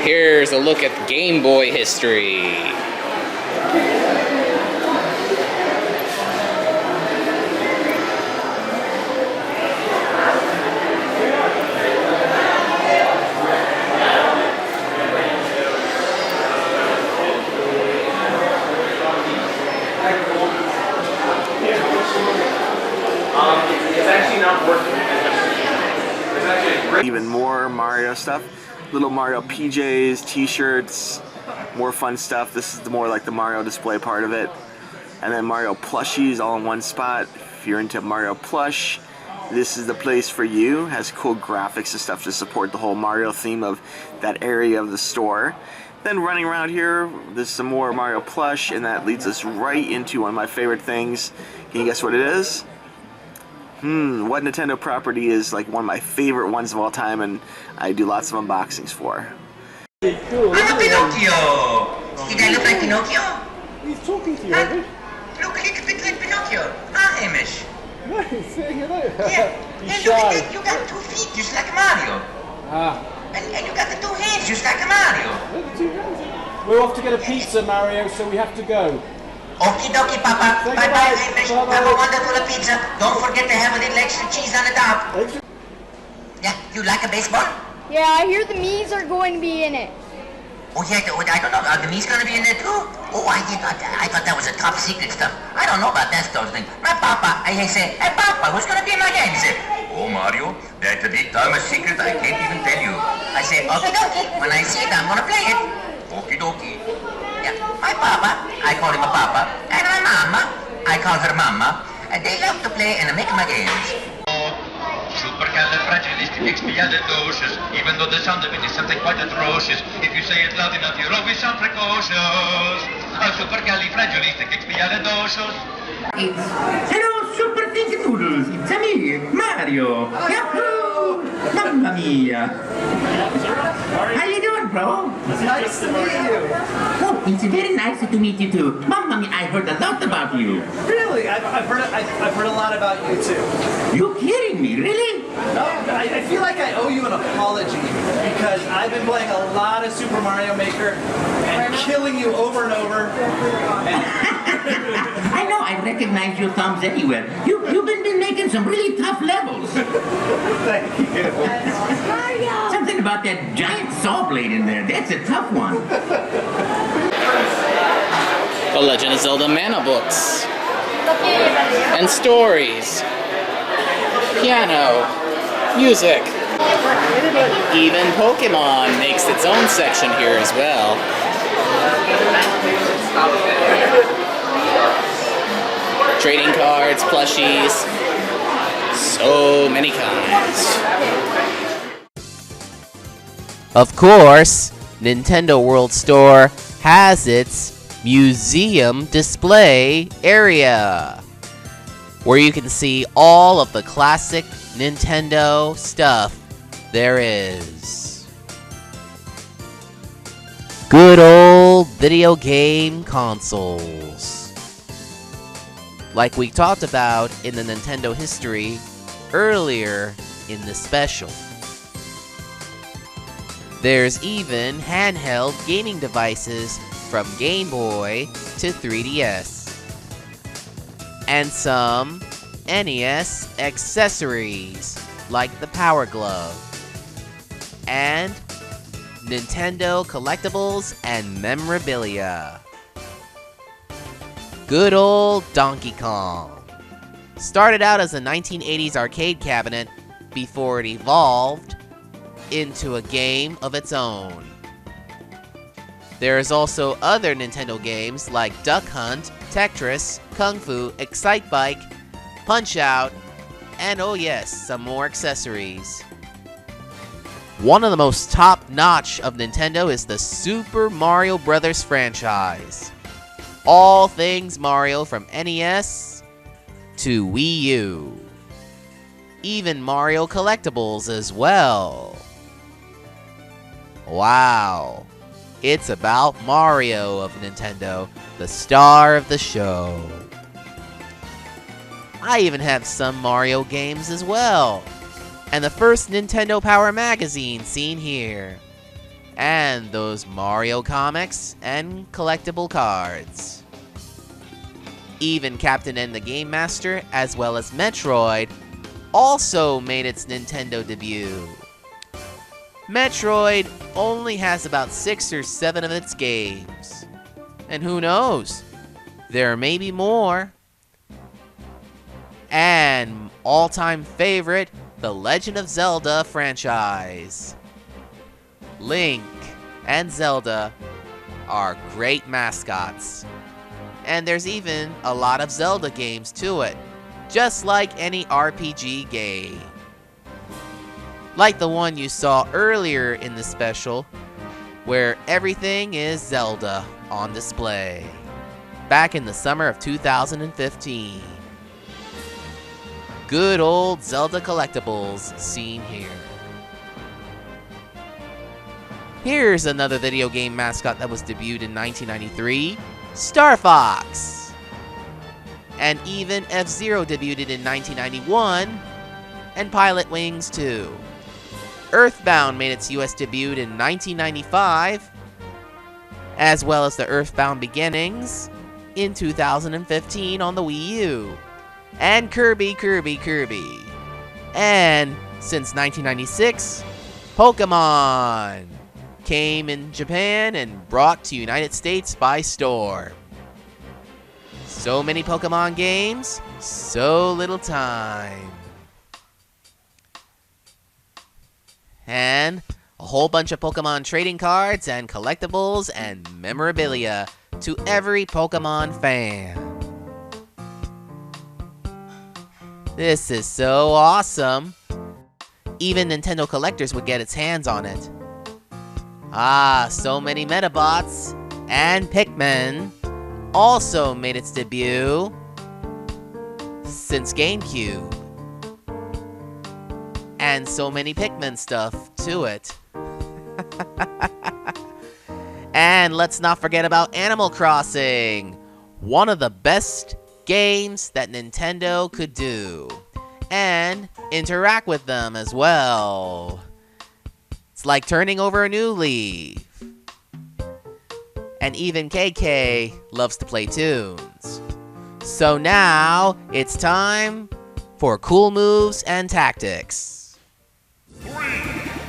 Here's a look at Game Boy history. It's actually not working. Even more Mario stuff. Little Mario PJs, t-shirts, more fun stuff. This is the more like the Mario display part of it. And then Mario plushies all in one spot. If you're into Mario plush, this is the place for you. Has cool graphics and stuff to support the whole Mario theme of that area of the store. Then running around here, there's some more Mario plush, and that leads us right into one of my favorite things. Can you guess what it is? What Nintendo property is like one of my favorite ones of all time, and I do lots of unboxings for. Hello, Pinocchio! Did I look like Pinocchio? He's talking to you, Evan. Look a bit like Pinocchio. Amish. No, he's saying hello. Yeah. He's And look at shy. that, you got 2 feet just like Mario. And you got the 2 hands just like Mario. Look, 2 hands. We're off to get a pizza, Mario, so we have to go. Okie dokie, Papa. Say Bye-bye, goodbye. Amish. Bye-bye. Have a wonderful pizza. Don't forget to have a little extra cheese on the top. Yeah, you like a baseball? Yeah, I hear the Mii's are going to be in it. Oh yeah, I don't know. The Mii's gonna be in there too? Oh, I thought that was a top secret stuff. I don't know about that stuff thing. My Papa, I say, hey Papa, who's gonna be in my game? He said, oh Mario, that's a big time a secret I can't even tell you. I say, okie dokie. When I see it, I'm gonna play it. Okie dokie. Yeah, my Papa, I call him a Papa, and my Mama, I call her Mama, and they love to play and make my games. Supercalifragilisticexpialidocious. Even though the sound of it is something quite atrocious, if you say it loud enough, you'll always sound precocious. Supercalifragilisticexpialidocious. Hello, Super Dinky Noodles. It's me, Mario. Yahoo! Mamma mia. How you doing, bro? It's nice to meet you. Oh, it's very nice to meet you too. Mamma mia, I heard a lot about you. Really? I've heard a lot about you too. You kidding me, really? No, I feel like I owe you an apology because I've been playing a lot of Super Mario Maker and killing you over and over. I know, I recognize your thumbs anywhere. You've been making some really tough levels. Thank you. Mario! Something about that giant saw blade in there. That's a tough one. The Legend of Zelda Mana books. And stories. Piano. Music. Even Pokemon makes its own section here as well. Trading cards, plushies, so many kinds. Of course, Nintendo World Store has its museum display area, where you can see all of the classic Nintendo stuff there is. Good old video game consoles. Like we talked about in the Nintendo history earlier in the special. There's even handheld gaming devices from Game Boy to 3DS. And some NES accessories like the Power Glove. And Nintendo collectibles and memorabilia. Good old Donkey Kong. Started out as a 1980s arcade cabinet before it evolved into a game of its own. There is also other Nintendo games like Duck Hunt, Tetris, Kung Fu, Excite Bike, Punch Out, and oh yes, some more accessories. One of the most top-notch of Nintendo is the Super Mario Bros. Franchise. All things Mario from NES to Wii U. Even Mario collectibles as well. Wow. It's about Mario of Nintendo, the star of the show. I even have some Mario games as well. And the first Nintendo Power magazine seen here. and those Mario comics and collectible cards. Even Captain N the Game Master, as well as Metroid, also made its Nintendo debut. Metroid only has about 6 or 7 of its games. And who knows? There may be more. And all-time favorite, the Legend of Zelda franchise. Link and Zelda are great mascots. And there's even a lot of Zelda games to it, just like any RPG game. Like the one you saw earlier in the special, where everything is Zelda on display, back in the summer of 2015. Good old Zelda collectibles seen here. Here's another video game mascot that was debuted in 1993, Star Fox. And even F-Zero debuted in 1991, and Pilot Wings too. Earthbound made its US debut in 1995, as well as the Earthbound Beginnings in 2015 on the Wii U. And Kirby. And since 1996, Pokemon came in Japan and brought to United States by storm. So many Pokemon games, so little time. And a whole bunch of Pokemon trading cards and collectibles and memorabilia to every Pokemon fan. This is so awesome. Even Nintendo collectors would get its hands on it. Ah, so many Metabots and Pikmin also made its debut since GameCube. And so many Pikmin stuff to it. And let's not forget about Animal Crossing, one of the best games that Nintendo could do, and interact with them as well. It's like turning over a new leaf. And even KK loves to play tunes. So now it's time for cool moves and tactics.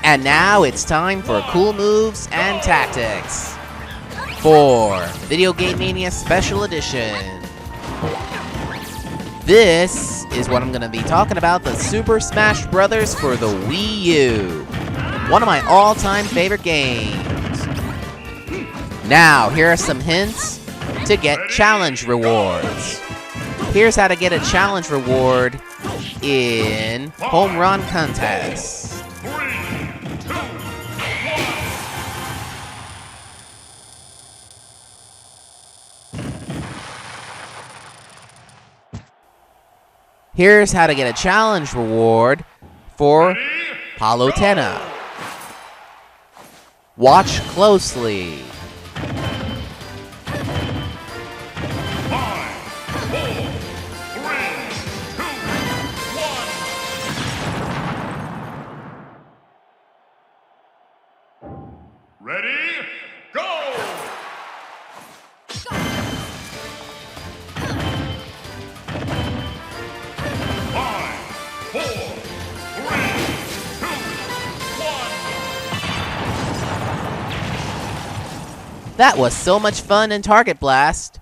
And now it's time for cool moves and tactics for Video Game Mania Special Edition. This is what I'm going to be talking about, the Super Smash Bros. For the Wii U. One of my all-time favorite games. Now, here are some hints to get challenge rewards. Here's how to get a challenge reward in Home Run Contest. Here's how to get a challenge reward for Palutena. Watch closely. 5, 4, 3, 2, 1. Ready? Go! 5, 4, 3, 2, 1. That was so much fun in Target Blast.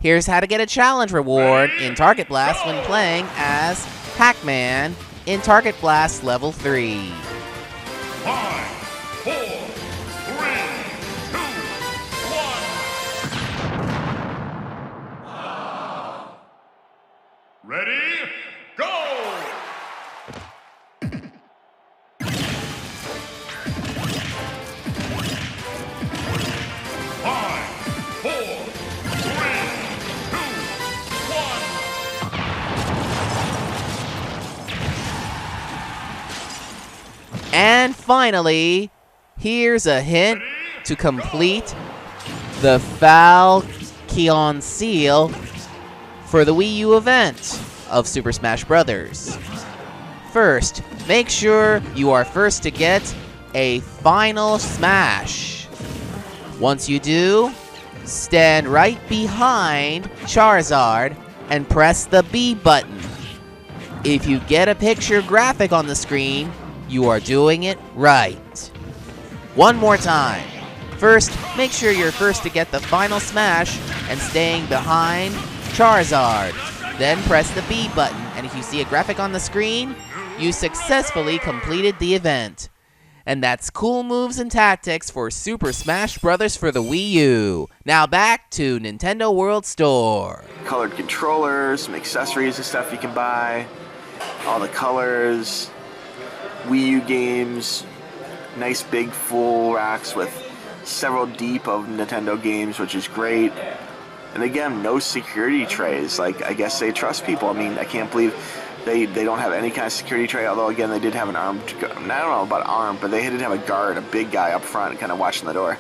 Here's how to get a challenge reward in Target Blast when playing as Pac-Man in Target Blast Level 3. 5, 4, 3, 2, 1. Ready? Go! 5, 4, 3, 2, 1. And finally, here's a hint to complete the Falcon Seal for the Wii U event of Super Smash Bros. First, make sure you are first to get a final smash. Once you do, stand right behind Charizard and press the B button. If you get a picture graphic on the screen, you are doing it right. One more time. First, make sure you're first to get the final smash and staying behind Charizard. Then press the B button, and if you see a graphic on the screen, you successfully completed the event. And that's cool moves and tactics for Super Smash Bros. For the Wii U. Now back to Nintendo World Store. Colored controllers, some accessories and stuff you can buy. All the colors. Wii U games. Nice big full racks with several deep of Nintendo games, which is great. And again, no security trays. Like, I guess they trust people. I mean, I can't believe they don't have any kind of security tray, although again, they did have an armed, I don't know about armed, but they did have a guard, a big guy up front kind of watching the door.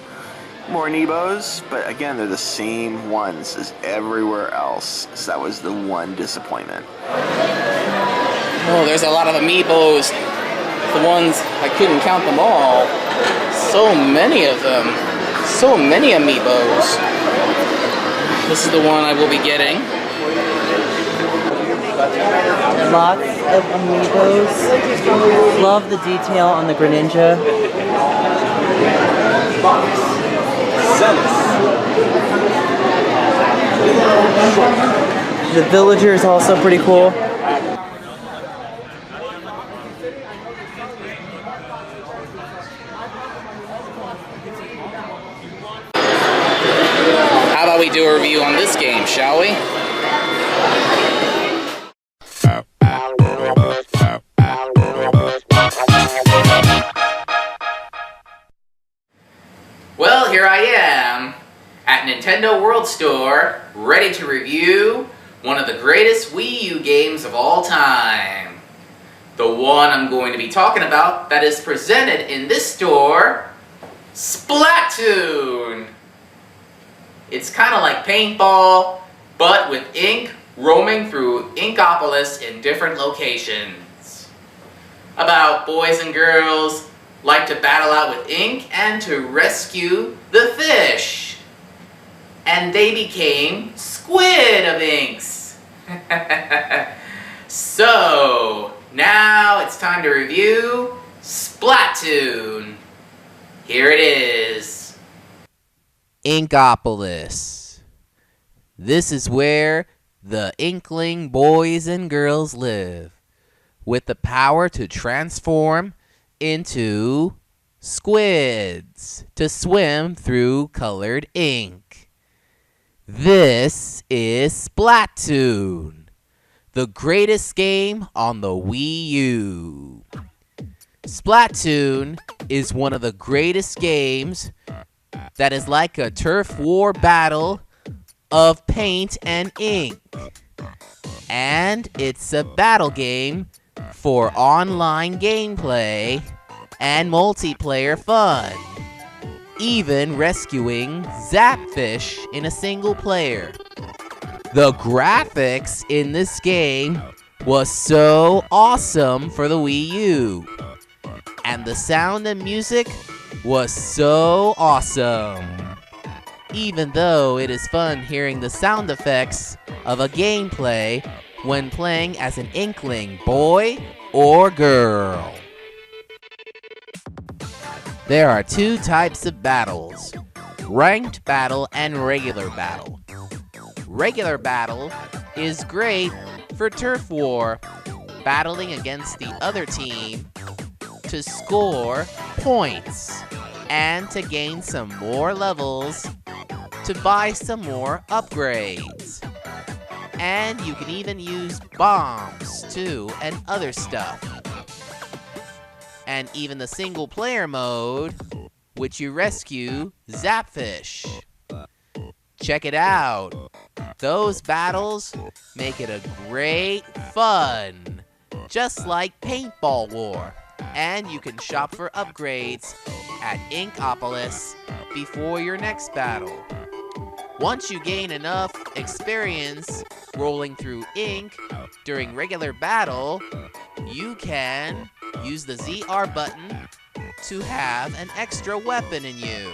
More Amiibos, but again, they're the same ones as everywhere else. So that was the one disappointment. Oh, there's a lot of Amiibos. The ones, I couldn't count them all. So many of them. So many Amiibos. This is the one I will be getting. Lots of Amiibos. Love the detail on the Greninja. The villager is also pretty cool. How about we do a review on this game, shall we? Well, here I am at Nintendo World Store, ready to review one of the greatest Wii U games of all time. The one I'm going to be talking about that is presented in this store, Splatoon! It's kind of like paintball, but with ink roaming through Inkopolis in different locations. About boys and girls like to battle out with ink and to rescue the fish. And they became squid of inks. So, now it's time to review Splatoon. Here it is. Inkopolis. This is where the Inkling boys and girls live, with the power to transform into squids to swim through colored ink. This is Splatoon, the greatest game on the Wii U. Splatoon is one of the greatest games that is like a turf war battle of paint and ink. And it's a battle game for online gameplay and multiplayer fun. Even rescuing Zapfish in a single player. The graphics in this game was so awesome for the Wii U. And the sound and music was so awesome. Even though it is fun hearing the sound effects of a gameplay when playing as an Inkling boy or girl. There are two types of battles, ranked battle and regular battle. Regular battle is great for turf war, battling against the other team to score points and to gain some more levels to buy some more upgrades. And you can even use bombs too and other stuff. And even the single player mode, which you rescue Zapfish. Check it out. Those battles make it a great fun, just like Paintball War. And you can shop for upgrades at Inkopolis before your next battle. Once you gain enough experience rolling through ink during regular battle, you can use the ZR button to have an extra weapon in you.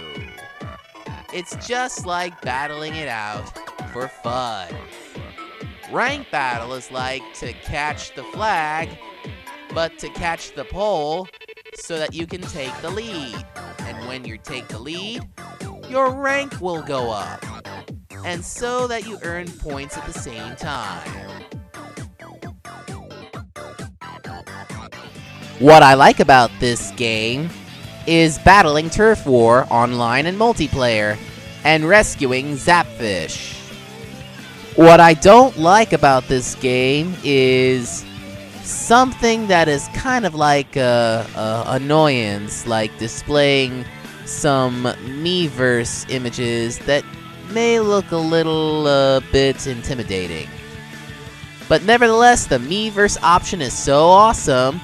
It's just like battling it out for fun. Rank battle is like to catch the flag, but to catch the pole so that you can take the lead. And when you take the lead, your rank will go up. And so that you earn points at the same time. What I like about this game is battling turf war online and multiplayer and rescuing Zapfish. What I don't like about this game is something that is kind of like a annoyance, like displaying some Miiverse images that may look a little bit intimidating. But nevertheless, the Miiverse option is so awesome.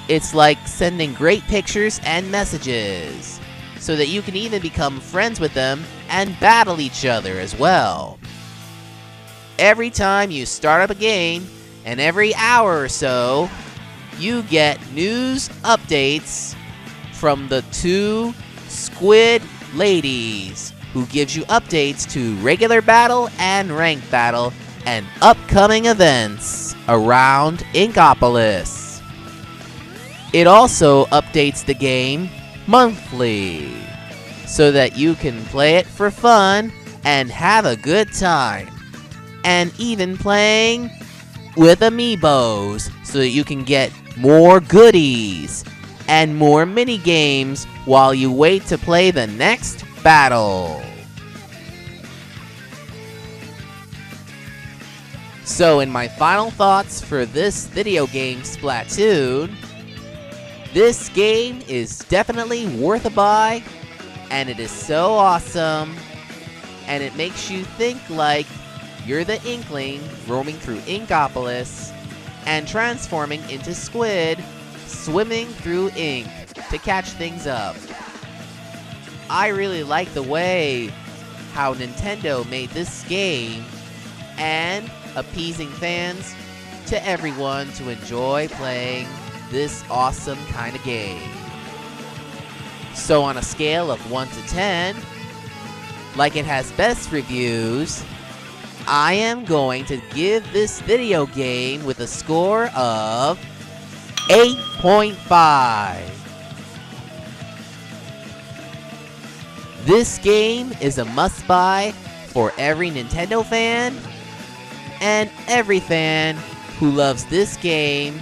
It's like sending great pictures and messages, so that you can even become friends with them and battle each other as well. Every time you start up a game, and every hour or so, you get news updates from the two squid ladies, who gives you updates to regular battle and ranked battle and upcoming events around Inkopolis. It also updates the game monthly, so that you can play it for fun and have a good time. And even playing with Amiibos, so that you can get more goodies and more mini games while you wait to play the next battle. So in my final thoughts for this video game Splatoon, this game is definitely worth a buy, and it is so awesome, and it makes you think like you're the Inkling roaming through Inkopolis and transforming into squid, swimming through ink to catch things up. I really like the way how Nintendo made this game and appeasing fans to everyone to enjoy playing this awesome kind of game. So on a scale of 1 to 10, like it has best reviews, I am going to give this video game with a score of 8.5. This game is a must-buy for every Nintendo fan and every fan who loves this game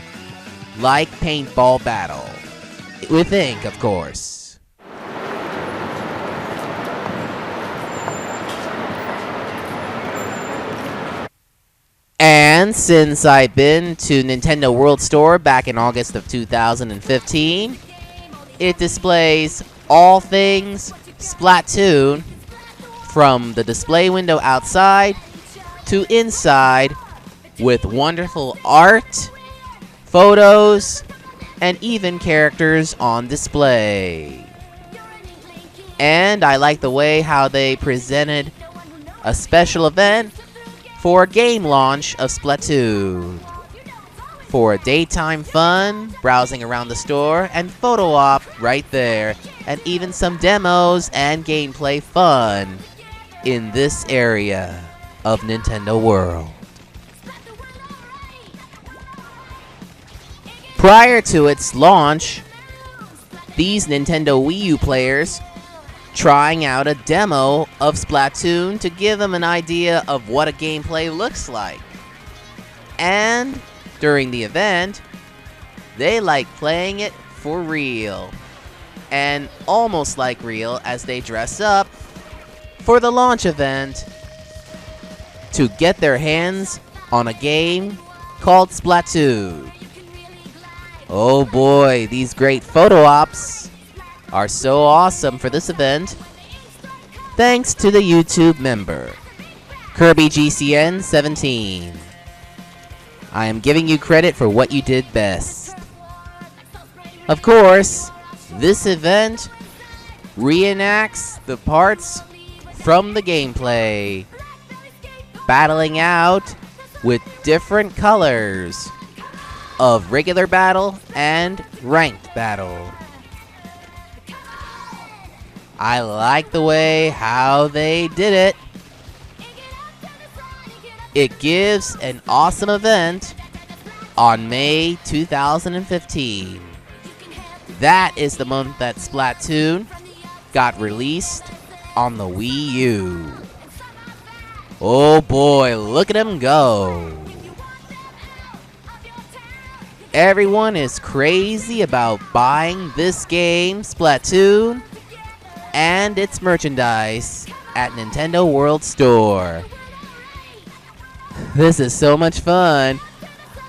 like Paintball Battle. With ink, of course. And since I've been to Nintendo World Store back in August of 2015, it displays all things Splatoon from the display window outside to inside with wonderful art, photos, and even characters on display. And I like the way how they presented a special event for a game launch of Splatoon. For a daytime fun, browsing around the store, and photo op right there, and even some demos and gameplay fun in this area of Nintendo World. Prior to its launch, these Nintendo Wii U players trying out a demo of Splatoon to give them an idea of what a gameplay looks like. And during the event, they like playing it for real. And almost like real as they dress up for the launch event to get their hands on a game called Splatoon. Oh boy, these great photo ops are so awesome for this event. Thanks to the YouTube member, KirbyGCN17. I am giving you credit for what you did best. Of course, this event reenacts the parts from the gameplay, battling out with different colors of regular battle and ranked battle. I like the way how they did it. It gives an awesome event on May 2015. That is the month that Splatoon got released on the Wii U. Oh boy, look at him go. Everyone is crazy about buying this game, Splatoon, and its merchandise at Nintendo World Store. This is so much fun.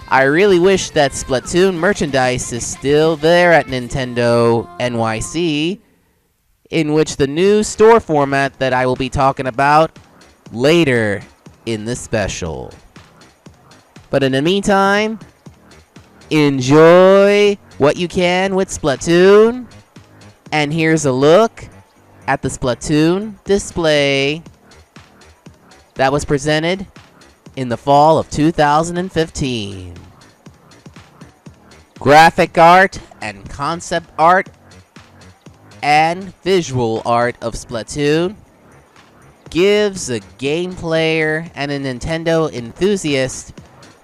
I really wish that Splatoon merchandise is still there at Nintendo NYC, in which the new store format that I will be talking about later in this special. But in the meantime, enjoy what you can with Splatoon. And here's a look at the Splatoon display that was presented in the fall of 2015. Graphic art and concept art and visual art of Splatoon gives a game player and a Nintendo enthusiast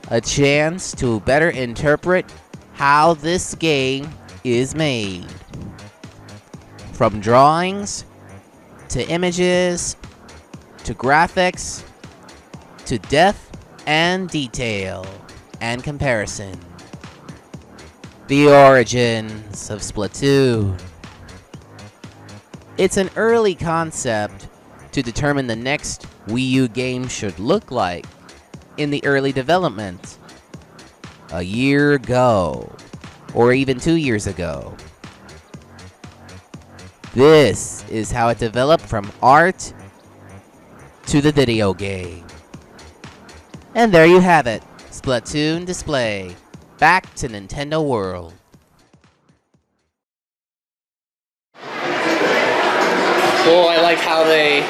a chance to better interpret how this game is made. From drawings, to images, to graphics, to depth and detail and comparison. The origins of Splatoon. It's an early concept to determine the next Wii U game should look like in the early development. A year ago, or even 2 years ago. This is how it developed from art to the video game. And there you have it, Splatoon display. Back to Nintendo World. Cool, I like how they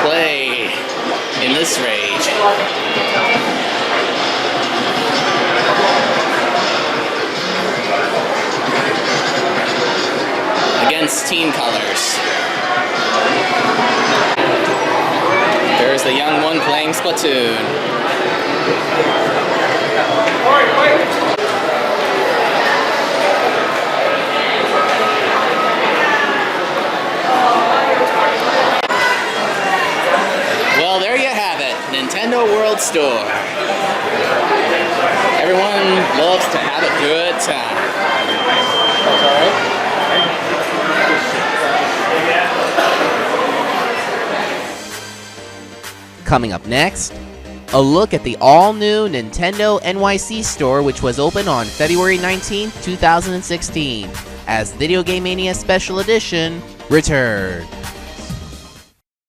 play in this rage. Against team colors. There's the young one playing Splatoon. Well, there you have it, Nintendo World Store. Everyone loves to have a good time. Coming up next, a look at the all-new Nintendo NYC store, which was open on February 19, 2016, as Video Game Mania Special Edition returned.